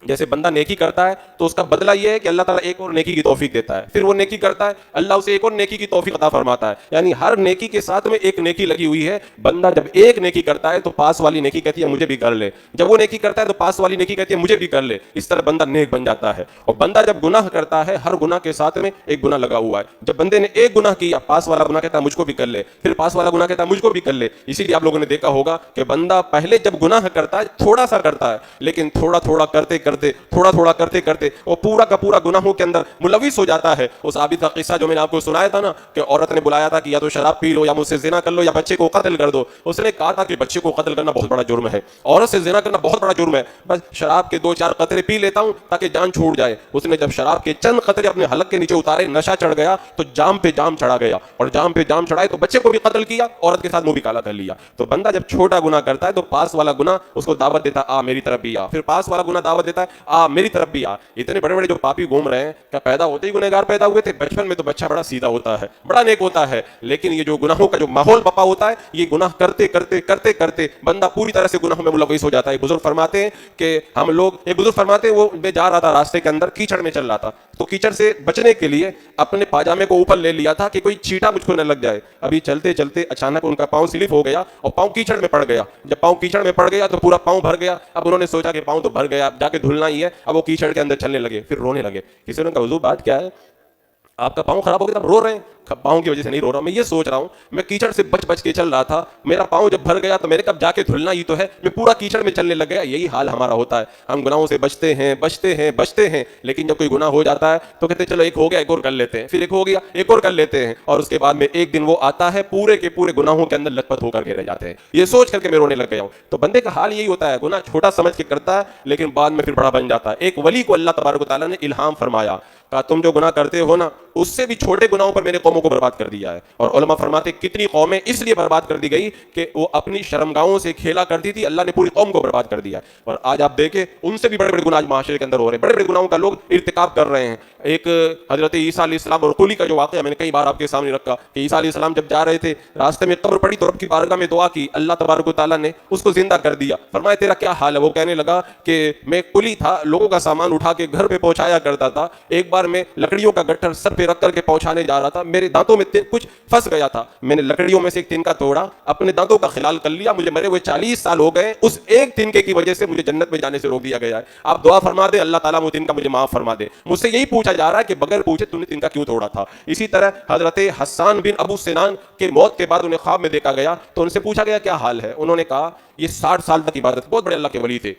جیسے بندہ نیکی کرتا ہے تو اس کا بدلہ یہ ہے کہ اللہ تعالیٰ ایک اور نیکی کی توفیق دیتا ہے, پھر وہ نیکی کرتا ہے اللہ اسے ایک اور نیکی کی توفیق عطا فرماتا ہے. یعنی ہر نیکی کے ساتھ میں ایک نیکی لگی ہوئی ہے. بندہ جب ایک نیکی کرتا ہے تو پاس والی نیکی کہتی ہے مجھے بھی کر لے, جب وہ نیکی کرتا ہے تو پاس والی نیکی کہتی ہے مجھے بھی کر لے. اس طرح بندہ نیک بن جاتا ہے. اور بندہ جب گناہ کرتا ہے ہر گناہ کے ساتھ میں ایک گناہ لگا ہوا ہے. جب بندے نے ایک گناہ کیا, پاس والا گناہ کہتا ہے مجھ کو بھی کر لے, پھر پاس والا گناہ کہتا ہے مجھ کو بھی کر لے. اسی لیے آپ لوگوں نے دیکھا ہوگا کہ بندہ پہلے جب گناہ کرتا ہے تھوڑا سا کرتا ہے, لیکن تھوڑا کرتے کرتے تھوڑا تھوڑا کرتے کرتے وہ پورا کا پورا گناہوں کے اندر ملوث ہو جاتا ہے۔ اس عابد کا قصہ جو میں نے آپ کو سنایا تھا نا کہ عورت نے بلایا تھا کہ یا تو شراب پی لو یا مجھ سے زنا کر لو یا بچے کو قتل کر دو۔ اس نے کہا تھا کہ بچے کو قتل کرنا بہت بڑا جرم ہے، عورت سے زنا کرنا بہت بڑا جرم ہے، بس شراب کے 2-4 قطرے پی لیتا ہوں تاکہ جان چھوٹ جائے۔ اس نے جب شراب کے چند قطرے اپنے حلق کے نیچے اتارے، نشہ چڑھ گیا تو جام پہ جام چڑھا گیا، اور جام پہ جام چڑھائے تو بچے کو بھی قتل کیا، عورت کے ساتھ منہ بھی کالا کر لیا۔ تو بندہ جب چھوٹا گناہ کرتا ہے تو پاس والا گناہ اس کو دعوت دیتا آ میری طرف بھی آ، پھر پاس والا گناہ دعوت دیتا ہے آ میری طرف بھی آ۔ اتنے بڑے بڑے جو پاپی گھوم رہے ہیں، کیا پیدا ہوتے ہی گنہگار پیدا ہوئے تھے؟ بچپن میں تو بچہ بڑا سیدھا ہوتا ہے، بڑا نیک ہوتا ہے، لیکن یہ جو گناہوں کا جو ماحول بپا ہوتا ہے، یہ گناہ کرتے کرتے کرتے کرتے بندہ پوری طرح سے گناہوں میں ملوث ہو جاتا ہے۔ بزرگ فرماتے ہیں کہ ہم لوگ، ایک بزرگ فرماتے ہیں وہ میں جا رہا تھا راستے کے اندر، کیچڑ میں چل رہا تھا، تو کیچڑ سے بچنے کے لیے اپنے پاجامے کو اوپر لے لیا تھا کہ کوئی چیٹا مجھ کو نہ لگ جائے۔ ابھی چلتے چلتے اچانک ان کا پاؤں سلپ ہو گیا اور پاؤں کیچڑ میں پڑ گیا۔ جب پاؤں کیچڑ میں پڑ گیا تو پورا پاؤں بھر گیا۔ اب انہوں نے سوچا کہ پاؤں تو بھر گیا، اب جا کے دھلنا ہی ہے، اب وہ کیچڑ کے اندر چلنے لگے، پھر رونے لگے۔ کسی نے کہا حضور بات کیا ہے؟ آپ کا پاؤں خراب ہو گیا تب رو رہے ہیں؟ پاؤں کی وجہ سے نہیں رو رہا، میں یہ سوچ رہا ہوں میں کیچڑ سے بچ بچ کے چل رہا تھا، میرا پاؤں جب بھر گیا تو میرے کب جا کے دھلنا ہی تو ہے، میں پورا کیچڑ میں چلنے لگ گیا۔ یہی حال ہمارا ہوتا ہے، ہم گناہوں سے بچتے ہیں بچتے ہیں بچتے ہیں، لیکن جب کوئی گناہ ہو جاتا ہے تو کہتے ہیں چلو ایک ہو گیا ایک اور کر لیتے ہیں، پھر ایک ہو گیا ایک اور کر لیتے ہیں، اور اس کے بعد میں ایک دن وہ آتا ہے پورے کے پورے گناہوں کے اندر لت پت ہو کر کے رہ جاتے ہیں۔ یہ سوچ کر کے میں رونے لگ گیا ہوں۔ تو بندے کا حال یہی ہوتا ہے، گناہ چھوٹا سمجھ کے کرتا ہے لیکن بعد میں پھر بڑا بن جاتا ہے۔ ایک ولی کو اللہ تبارک و تعالیٰ نے الہام فرمایا، کہا تم جو گناہ کرتے ہو نا اس سے بھی چھوٹے گناہوں پر میرے قوموں کو برباد کر دیا ہے۔ اور علماء فرماتے کتنی قومیں اس لیے برباد کر دی گئی کہ وہ اپنی شرمگاہوں سے کھیلا کرتی تھی، اللہ نے پوری قوم کو برباد کر دیا ہے۔ اور آج آپ دیکھیں ان سے بھی بڑے بڑے گناہ آج معاشرے کے اندر ہو رہے ہیں، بڑے بڑے گناہوں کا لوگ ارتکاب کر رہے ہیں۔ ایک حضرت عیسیٰ علیہ السلام اور قلی کا جو واقعہ میں نے کئی بار آپ کے سامنے رکھا کہ عیسیٰ علیہ السلام جب جا رہے تھے راستے میں قبر پڑی تو رب کی بارگاہ میں دعا کی، اللہ تبارک و تعالیٰ نے اس کو زندہ کر دیا۔ فرمایا تیرا کیا حال ہے؟ وہ کہنے لگا کہ میں قلی تھا، لوگوں کا سامان اٹھا کے گھر پہ پہنچایا کرتا تھا، ایک بار میں لکڑیوں کا گٹھر سر پہ رکھ کر کے پہنچانے جا رہا تھا، میرے دانتوں میں کچھ پھنس گیا تھا، میں نے لکڑیوں میں سے ایک تنکا توڑا، اپنے دانتوں کا خلال کر لیا، مجھے مرے ہوئے 40 سال ہو گئے، اس ایک تنکے کی وجہ سے مجھے جنت میں جانے سے روک دیا گیا ہے۔ آپ دعا فرما دیں اللہ تعالیٰ وہ تنکا مجھے معاف فرما دے۔ مجھ سے یہی پوچھا جا رہا ہے کہ بغیر پوچھے تم نے تنکا کیوں توڑا تھا؟ اسی طرح حضرت حسان بن ابو سنان کے موت کے بعد انہیں خواب میں دیکھا گیا تو ان سے پوچھا گیا کیا حال ہے؟ انہوں نے کہا یہ 60 سال تک عبادت، بہت بڑے اللہ کے ولی تھے،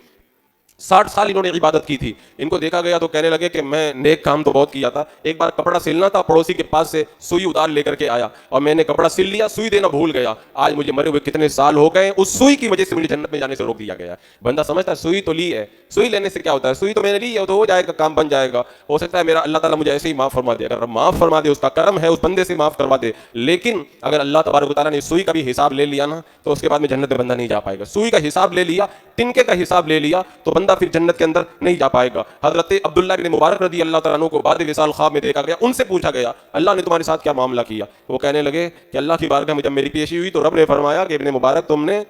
60 سال انہوں نے عبادت کی تھی۔ ان کو دیکھا گیا تو کہنے لگے کہ میں نیک کام تو بہت کیا تھا، ایک بار کپڑا سلنا تھا، پڑوسی کے پاس سے سوئی ادار لے کر کے آیا اور میں نے کپڑا سل لیا، سوئی دینا بھول گیا، آج مجھے مرے ہوئے کتنے سال ہو گئے، اس سوئی کی وجہ سے مجھے جنت میں جانے سے روک دیا گیا۔ بندہ سمجھتا ہے سوئی تو لی ہے، سوئی لینے سے کیا ہوتا ہے، سوئی تو میں نے لی ہے تو ہو جائے گا، کام بن جائے گا، ہو سکتا ہے میرا اللہ تعالیٰ مجھے ایسے ہی معاف فرما دے۔ اگر معاف فرما دے اس کا کرم ہے، اس بندے سے معاف کروا دے، لیکن اگر اللہ تبارک و تعالیٰ نے سوئی کا بھی حساب لے لیا نا تو اس کے بعد میں جنت میں بندہ نہیں جا پائے گا۔ سوئی کا حساب لے لیا، تنکے کا حساب لے لیا تو بندہ پھر جنت کے اندر نہیں جا پائے گا۔ حضرت عبداللہ بن مبارک رضی اللہ تعالیٰ عنہ کو بعد وصال خواب میں دیکھا گیا، ان سے پوچھا گیا اللہ نے تمہارے ساتھ کیا معاملہ کیا؟ وہ کہنے لگے کہ اللہ کی بارگاہ میں جب میری پیشی ہوئی تو رب نے فرمایا کہ ابن مبارک تم نے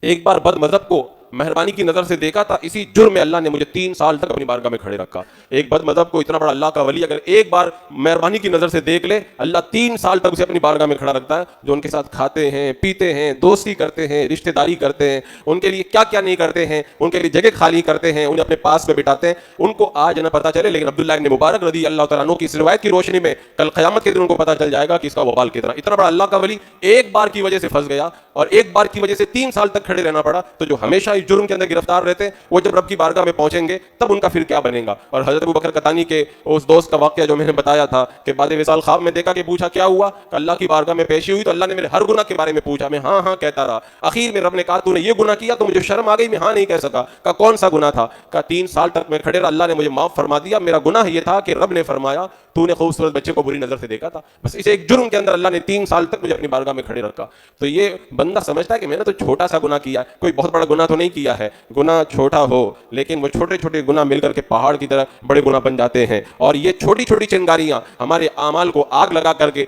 ایک بار بد مذہب کو مہربانی کی نظر سے دیکھا تھا، اسی جرم میں اللہ نے مجھے 3 سال تک اپنی بارگاہ میں کھڑے رکھا۔ ایک بد مذہب کو اتنا بڑا اللہ کا ولی اگر ایک بار مہربانی کی نظر سے دیکھ لے، اللہ 3 سال تک اسے اپنی بارگاہ میں کھڑا رکھتا ہے۔ جو ان کے ساتھ کھاتے ہیں پیتے ہیں، دوستی کرتے ہیں، رشتہ داری کرتے ہیں، ان کے لیے کیا کیا نہیں کرتے ہیں، ان کے لیے جگہ خالی کرتے ہیں، انہیں اپنے پاس میں بٹھاتے ہیں، ان کو آج نہ پتہ چلے، لیکن عبداللہ بن مبارک رضی اللہ تعالیٰ عنہ کی اس روایت کی روشنی میں کل قیامت کے دن ان کو پتہ چل جائے گا کہ اس کا وبال کتنا۔ اتنا بڑا اللہ کا ولی ایک بار کی وجہ سے پھنس گیا اور ایک بار کی وجہ سے 3 سال تک کھڑے رہنا پڑا، تو جو ہمیشہ اس جرم کے اندر گرفتار رہتے ہیں وہ جب رب کی بارگاہ میں پہنچیں گے تب ان کا پھر کیا بنے گا۔ اور حضرت ابوبکر قطانی کے اس دوست کا واقعہ جو میں نے بتایا تھا کہ بعد وصال خواب میں دیکھا کہ پوچھا کیا ہوا، کہ اللہ کی بارگاہ میں پیشی ہوئی تو اللہ نے میرے ہر گناہ کے بارے میں پوچھا، میں ہاں ہاں کہتا رہا، اخیر میں رب نے کہا تو نے یہ گناہ کیا، تو مجھے شرم آ گئی، میں ہاں نہیں کہہ سکا، کہا کون سا گناہ تھا، کہا 3 سال تک میں کھڑے رہا، اللہ نے مجھے معاف فرما دیا، میرا گناہ یہ تھا کہ رب نے فرمایا تو نے خوبصورت بچے کو بری نظر سے دیکھا تھا، بس اس ایک جرم کے اندر اللہ نے 3 سال تک مجھے اپنی بارگاہ میں کھڑے رکھا۔ تو یہ بندہ سمجھتا ہے کہ میں نے تو چھوٹا سا گناہ کیا ہے، کوئی بہت بڑا گناہ تو نہیں کیا ہے، گناہ چھوٹا ہو لیکن وہ چھوٹے چھوٹے گناہ مل کر کے پہاڑ کی طرح بڑے گناہ بن جاتے ہیں، اور یہ چھوٹی چھوٹی چنگاریاں ہمارے اعمال کو آگ لگا کر کے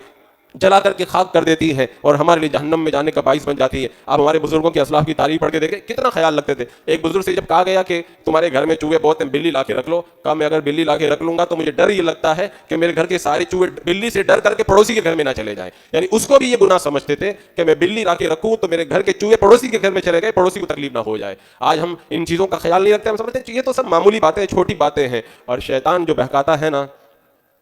جلا کر کے خاک کر دیتی ہیں اور ہمارے لیے جہنم میں جانے کا باعث بن جاتی ہے۔ آپ ہمارے بزرگوں کے اسلاف کی تعریف پڑھ کے دیکھیں کتنا خیال رکھتے تھے۔ ایک بزرگ سے جب کہا گیا کہ تمہارے گھر میں چوہے بہت ہیں، بلی لا کے رکھ لو، کہا میں اگر بلی لا کے رکھ لوں گا تو مجھے ڈر یہ لگتا ہے کہ میرے گھر کے سارے چوہے بلی سے ڈر کر کے پڑوسی کے گھر میں نہ چلے جائیں، یعنی اس کو بھی یہ گناہ سمجھتے تھے کہ میں بلی لا کے رکھوں تو میرے گھر کے چوہے پڑوسی کے گھر میں چلے گئے، پڑوسی کو تکلیف نہ ہو جائے۔ آج ہم ان چیزوں کا خیال نہیں رکھتے، ہم سمجھتے ہیں یہ تو سب معمولی باتیں، چھوٹی باتیں ہیں، اور شیطان جو بہکاتا ہے نا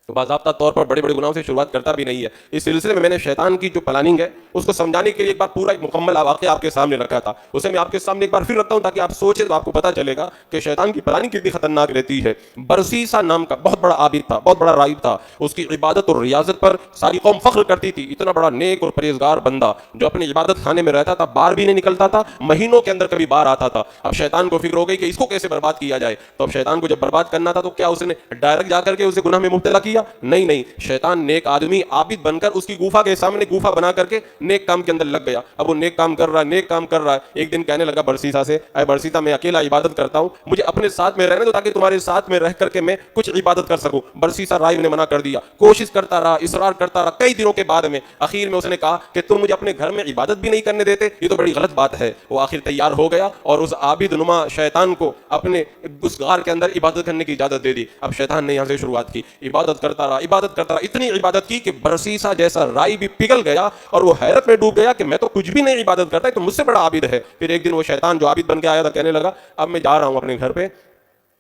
باضابطہ طور پر بڑے بڑے گناہوں سے شروعات کرتا بھی نہیں ہے۔ اس سلسلے میں میں نے شیطان کی جو پلاننگ ہے اس کو سمجھانے کے لیے ایک بار پورا ایک مکمل واقعہ آپ کے سامنے رکھا تھا، اسے میں آپ کے سامنے ایک بار پھر رکھتا ہوں تاکہ آپ سوچیں تو آپ کو پتہ چلے گا کہ شیطان کی پلاننگ کتنی خطرناک رہتی ہے۔ برسیسا نام کا بہت بڑا عابد تھا، بہت بڑا راہب تھا، اس کی عبادت اور ریاضت پر ساری قوم فخر کرتی تھی۔ اتنا بڑا نیک اور پرہیزگار بندہ جو اپنی عبادت خانے میں رہتا تھا، باہر بھی نہیں نکلتا تھا، مہینوں کے اندر کبھی باہر آتا تھا۔ اب شیطان کو فکر ہو گئی کہ اس کو کیسے برباد کیا جائے، تو اب شیطان کو جب برباد کرنا تھا تو کیا اس نے ڈائریکٹ جا کر کے اسے گناہ میں مبتلا کیا؟ نہیں، شیطان نیک آدمی عابد بن کر اس کی گوفا کے سامنے گوفا بنا کر کے نیک کام کے اندر لگ گیا۔ اب وہ نیک کام کر رہا ہے، ایک دن کہنے لگا برسیسا سے، اے برسیسا میں اکیلا عبادت کرتا ہوں، مجھے اپنے ساتھ میں رہنے دو تاکہ تمہارے ساتھ میں رہ کر کے میں کچھ عبادت کر سکوں۔ برسیسا راہب نے منع کر دیا، کوشش کرتا رہا، اصرار کرتا رہا، کئی دنوں کے بعد میں اخیر میں اس نے کہا کہ تم مجھے اپنے گھر میں عبادت بھی نہیں کرنے دیتے، یہ تو بڑی غلط بات ہے۔ وہ آخر تیار ہو گیا اور اس عابد نما شیطان کو اپنے اس غار کے اندر عبادت کرنے کی اجازت دے دی۔ اب شیطان نے یہاں سے شروعات کی، عبادت کرتا رہا، اتنی عبادت کی کہ برسیسا جیسا رائی بھی پگھل گیا اور وہ حیرت میں ڈوب گیا کہ میں تو کچھ بھی نہیں عبادت کرتا، تو مجھ سے بڑا عابد ہے۔ پھر ایک دن وہ شیطان جو عابد بن کے آیا تھا کہنے لگا اب میں جا رہا ہوں اپنے گھر پہ،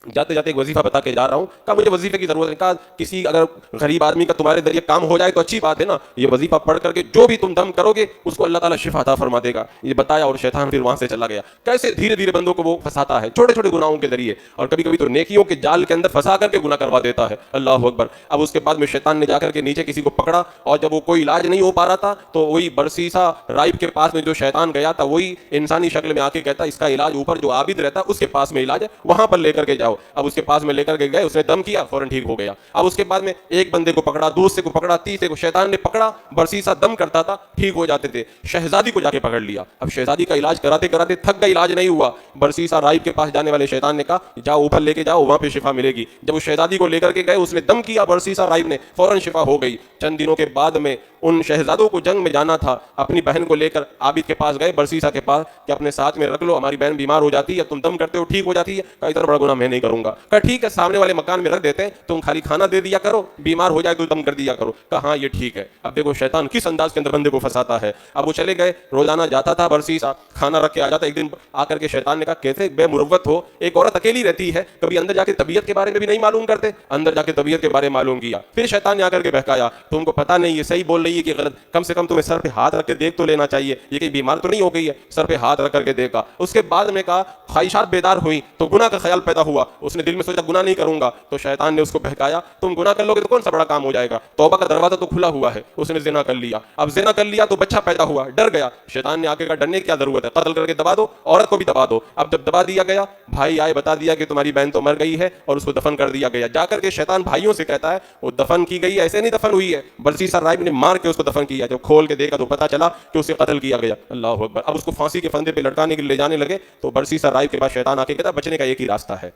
جاتے جاتے ایک وظیفہ بتا کے جا رہا ہوں۔ کہا مجھے وظیفے کی ضرورت ہے۔ کہا کسی اگر غریب آدمی کا تمہارے ذریعے کام ہو جائے تو اچھی بات ہے نا، یہ وظیفہ پڑھ کر کے جو بھی تم دم کرو گے اس کو اللہ تعالیٰ شفا عطا فرما دے گا، یہ بتایا اور شیطان پھر وہاں سے چلا گیا۔ کیسے دھیرے دھیرے بندوں کو وہ پھنساتا ہے چھوٹے چھوٹے گناہوں کے ذریعے، اور کبھی کبھی تو نیکیوں کے جال کے اندر پھنسا کر کے گناہ کروا دیتا ہے۔ اللہ اکبر۔ اب اس کے بعد میں شیطان نے جا کر کے نیچے کسی کو پکڑا، اور جب وہ کوئی علاج نہیں ہو پا رہا تھا تو وہی برسیسا راہب کے پاس میں جو شیطان گیا تھا وہی انسانی شکل میں آ کے کہتا اس کا علاج اوپر جو عابد رہتا اس کے پاس میں علاج ہے، وہاں پر لے کر کے جاؤ۔ اب اس کے پاس میں لے کر کے گئے، اس نے دم کیا، فوراً ٹھیک ہو گیا۔ اب اس کے بعد میں ایک بندے کو پکڑا، دوسرے کو پکڑا، تیسرے کو، شیطان نے پکڑا، برسیسا دم کرتا تھا، ٹھیک ہو جاتے تھے۔ شہزادی کو جا کے پکڑ لیا، اب شہزادی کا علاج کراتے کراتے تھک گئی، علاج نہیں ہوا۔ برسیسا راہب کے پاس جانے والے شیطان نے کہا جاؤ اوپر لے کے جاؤ، وہاں پہ شفا ملے گی۔ جب اس شہزادی کو لے کر کے گئے، اس نے دم کیا برسیسا راہب نے، فوراً شفا ہو گئی۔ چند دنوں کے بعد میں ان شہزادوں کو جنگ میں جانا تھا، اپنی بہن کو لے کر عابد کے پاس گئے، برسیسا کے پاس، کہ اپنے ساتھ میں رکھ لو، ہماری بہن بیمار ہو جاتی ہے، تم دم کرتے ہو ٹھیک ہو جاتی ہے۔ کہا اتنا بڑا گناہ میں نہیں کروں گا۔ کہا ٹھیک ہے، سامنے والے مکان میں رکھ دیتے ہیں، تم خالی کھانا دے دیا کرو، بیمار ہو جائے تو دم کر دیا کرو۔ کہا ہاں یہ ٹھیک ہے۔ اب دیکھو شیطان کس انداز کے اندر بندے کو پھنساتا ہے۔ اب وہ چلے گئے، روزانہ جاتا تھا برسیسا، کھانا رکھ کے آ جاتا۔ ایک دن آ کر کے شیطان نے کہا کیسے بے مروت ہو، ایک عورت اکیلی رہتی ہے، کبھی اندر جا کے طبیعت کے بارے میں بھی نہیں معلوم کرتے؟ اندر جا کے طبیعت کے بارے میں معلوم کیا۔ پھر شیطان نے آ کر کے بہکایا، تم کو پتہ نہیں یہ صحیح بول رہی ہے کہ غلط، کم سے کم تمہیں سر پہ ہاتھ رکھ کے دیکھ تو لینا چاہیے، یہ کہیں بیمار تو نہیں ہو گئی ہے، سر پہ ہاتھ رکھ کر کے دیکھا۔ اس کے بعد میں کہا خواہشات بیدار ہوئی تو گناہ کا خیال پیدا ہوا، اس نے دل میں سوچا گناہ نہیں کروں گا، تو شیطان نے اس کو بہکایا تم گناہ کر لو گے تو کون سا بڑا کام ہو جائے گا، توبہ کا دروازہ تو کھلا ہوا ہے۔ اس نے زنا کر لیا، اب زنا کر لیا تو بچہ پیدا ہوا، ڈر گیا۔ شیطان نے آگے کہا ڈرنے کی کیا ضرورت ہے، قتل کر کے دبا دو، عورت کو بھی دبا دو۔ اب جب دبا دیا گیا، بھائی آئے بتا دیا کہ تمہاری بہن تو مر گئی ہے اور اس کو دفن کر دیا گیا۔ جا کر کے شیطان بھائیوں سے کہتا ہے وہ دفن کی گئی، ایسے نہیں دفن ہوئی ہے، برسیسا راہب نے مار کے اس کو دفن کیا۔ جب کھول کے دیکھا تو پتا چلا کہ اسے قتل کیا گیا۔ اللہ اکبر۔ اب اس کو پھانسی کے پھندے پہ لٹکانے کے لیے لے جانے لگے تو برسیسا راہب کے پاس شیطان آ کے کہتا بچنے کا ایک ہی راستہ ہے،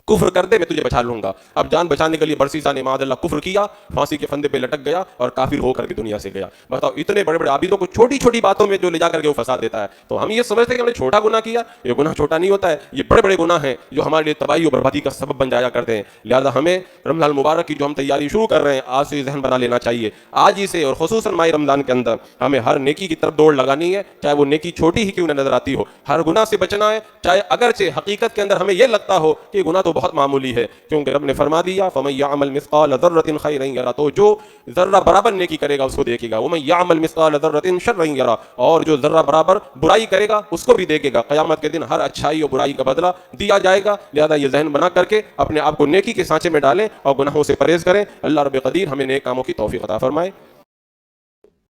کفر کر دے میں تجھے بچا لوں گا۔ اب جان بچانے کے لیے برسیسا نے معاذ اللہ کفر کیا، پھانسی کے پھندے پہ لٹک گیا اور کافر ہو کر کے دنیا سے گیا۔ بتاؤ اتنے بڑے بڑے عابدوں کو چھوٹی چھوٹی باتوں میں جو لے جا کر کے وہ پھنسا دیتا ہے۔ تو ہم یہ سمجھتے ہیں کہ ہم نے چھوٹا گناہ کیا، یہ گناہ چھوٹا نہیں ہوتا ہے، یہ بڑے بڑے گناہ ہیں جو ہمارے لیے تباہی اور بربادی کا سبب بن جایا کرتے ہیں۔ لہذا ہمیں رمضان المبارک کی جو ہم تیاری شروع کر رہے ہیں آج سے ذہن بنا لینا چاہیے، آج ہی سے، اور خصوصاً ماہ رمضان کے اندر ہمیں ہر نیکی کی طرف دوڑ لگانی ہے، چاہے وہ نیکی چھوٹی ہی کیوں نہ نظر آتی ہو، ہر گناہ سے بچنا ہے، چاہے اگرچہ حقیقت کے اندر ہمیں یہ لگتا ہو کہ یہ گناہ تو بہت معمولی ہے، کیونکہ رب نے فرما دیا فَمَن يَعْمَلْ مِثْقَالَ ذَرَّةٍ خَيْرًا يَرَهُ، تو جو ذرہ برابر نیکی کرے گا اس کو دیکھے گا، وَمَن يَعْمَلْ مِثْقَالَ ذَرَّةٍ شَرًّا يَرَهُ، اور جو ذرہ برابر برائی کرے گا اس کو بھی دیکھے گا۔ قیامت کے دن ہر اچھائی اور برائی کا بدلہ دیا جائے گا۔ لہذا یہ ذہن بنا کر کے اپنے آپ کو نیکی کے سانچے میں ڈالیں اور گناہوں سے پرہیز کریں۔ اللہ رب قدیر ہمیں نیک کاموں کی توفیق عطا فرمائے۔